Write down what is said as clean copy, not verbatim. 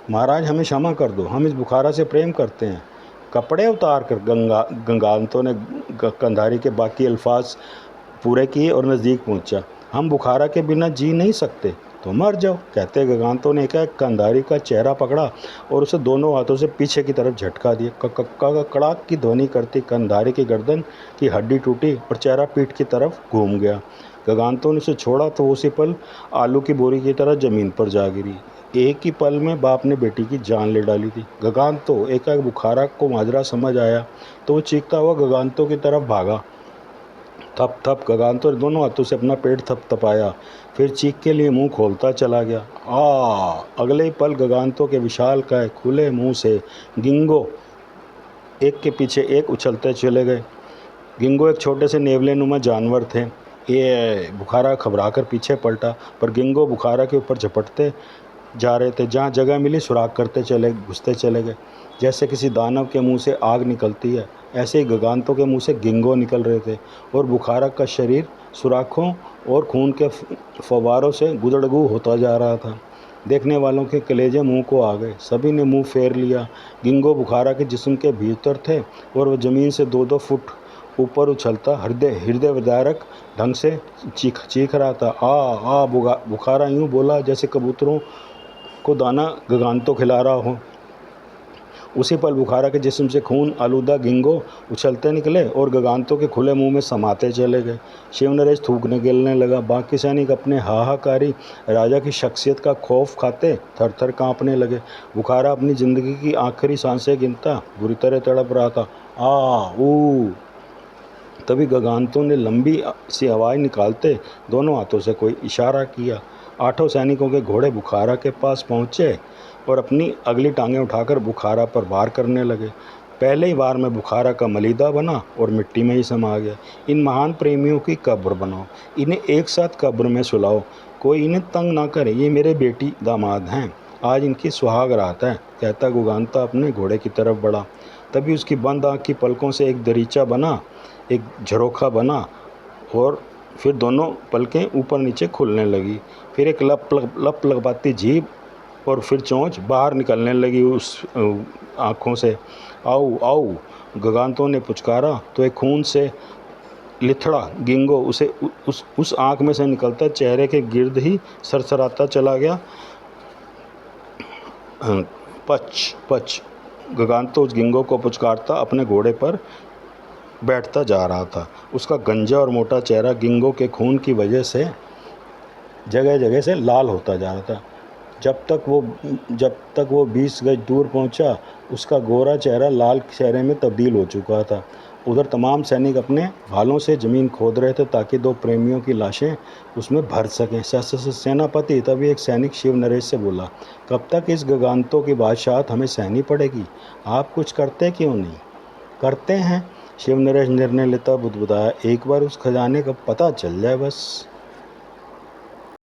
महाराज हमें क्षमा कर दो, हम इस बुखारा से प्रेम करते हैं। कपड़े उतार कर गंगांतो ने कंधारी के बाकी अल्फाज पूरे किए और नज़दीक पहुंचा। हम बुखारा के बिना जी नहीं सकते, तो मर जाओ। कहते गगांतो ने एक कंधारी का चेहरा पकड़ा और उसे दोनों हाथों से पीछे की तरफ झटका दिया। कड़ाक की ध्वनि करती कंधारी की गर्दन की हड्डी टूटी और चेहरा पीठ की तरफ घूम गया। गगांतो ने उसे छोड़ा तो उसी पल आलू की बोरी की तरह जमीन पर जा गिरी। एक ही पल में बाप ने बेटी की जान ले डाली थी। गगांतो एकाएक बुखारा को माजरा समझ आया तो वो चीखता हुआ गगांतो की तरफ भागा। थप थप गगांतो ने दोनों हाथों से अपना पेट थपथपाया, फिर चीख के लिए मुंह खोलता चला गया। अगले ही पल गगांतो के विशालकाय खुले मुंह से गिंगो एक के पीछे एक उछलते चले गए। गिंगो एक छोटे से नेवले नुमा जानवर थे। ये बुखारा घबरा कर पीछे पलटा, पर गिंगो बुखारा के ऊपर झपटते जा रहे थे। जहाँ जगह मिली सुराख करते घुसते चले गए। जैसे किसी दानव के मुंह से आग निकलती है, ऐसे ही गगांतो के मुंह से गिंगो निकल रहे थे और बुखारा का शरीर सुराखों और खून के फव्वारों से गुदड़गू होता जा रहा था। देखने वालों के कलेजे मुंह को आ गए। सभी ने मुंह फेर लिया। गिंगो बुखारा के जिस्म के भीतर थे और वह ज़मीन से 2-2 फुट ऊपर उछलता हृदय विदारक ढंग से चीख रहा था। आ बुखारा यूं बोला जैसे कबूतरों को दाना गगांतो खिला रहा हो। उसी पल बुखारा के जिस्म से खून आलूदा गिंगो उछलते निकले और गगांतो के खुले मुंह में समाते चले गए। शिवनरेश थूकने गिलने लगा। बाकी सैनिक अपने हाहाकारी राजा की शख्सियत का खौफ खाते थर थर काँपने लगे। बुखारा अपनी ज़िंदगी की आखिरी सांसें गिनता बुरी तरह तड़प रहा था। ऊ तभी गगांतो ने लंबी सी आवाज़ निकालते दोनों हाथों से कोई इशारा किया। 8 सैनिकों के घोड़े बुखारा के पास पहुंचे और अपनी अगली टांगें उठाकर बुखारा पर वार करने लगे। पहले ही वार में बुखारा का मलीदा बना और मिट्टी में ही समा गया। इन महान प्रेमियों की कब्र बनाओ, इन्हें एक साथ कब्र में सुलाओ, कोई इन्हें तंग ना करे। ये मेरे बेटी दामाद हैं, आज इनकी सुहाग रात है, कहता गगांतो अपने घोड़े की तरफ बढ़ा। तभी उसकी बंद आँख की पलकों से एक दरीचा बना, एक झरोखा बना और फिर दोनों पलकें ऊपर नीचे खुलने लगी। फिर एक लप लगवाती जीभ और फिर चोंच बाहर निकलने लगी उस आँखों से। आओ आओ, गगांतो ने पुचकारा तो एक खून से लिथड़ा गिंगो उसे उस आँख में से निकलता चेहरे के गिर्द ही सरसराता चला गया। पच पच, गगांतो उस गिंगो को पुचकारता अपने घोड़े पर बैठता जा रहा था। उसका गंजा और मोटा चेहरा गिंगो के खून की वजह से जगह जगह से लाल होता जा रहा था। जब तक वो 20 गज दूर पहुंचा, उसका गोरा चेहरा लाल चेहरे में तब्दील हो चुका था। उधर तमाम सैनिक अपने भालों से ज़मीन खोद रहे थे ताकि 2 प्रेमियों की लाशें उसमें भर सकें। सेनापति, तभी एक सैनिक शिवनरेश से बोला, कब तक इस गगांतो की बादशाहत हमें सहनी पड़ेगी? आप कुछ करते क्यों नहीं? करते हैं, शिवनरेश निर्णय लेता बुदबुदाया, एक बार उस खजाने का पता चल जाए बस।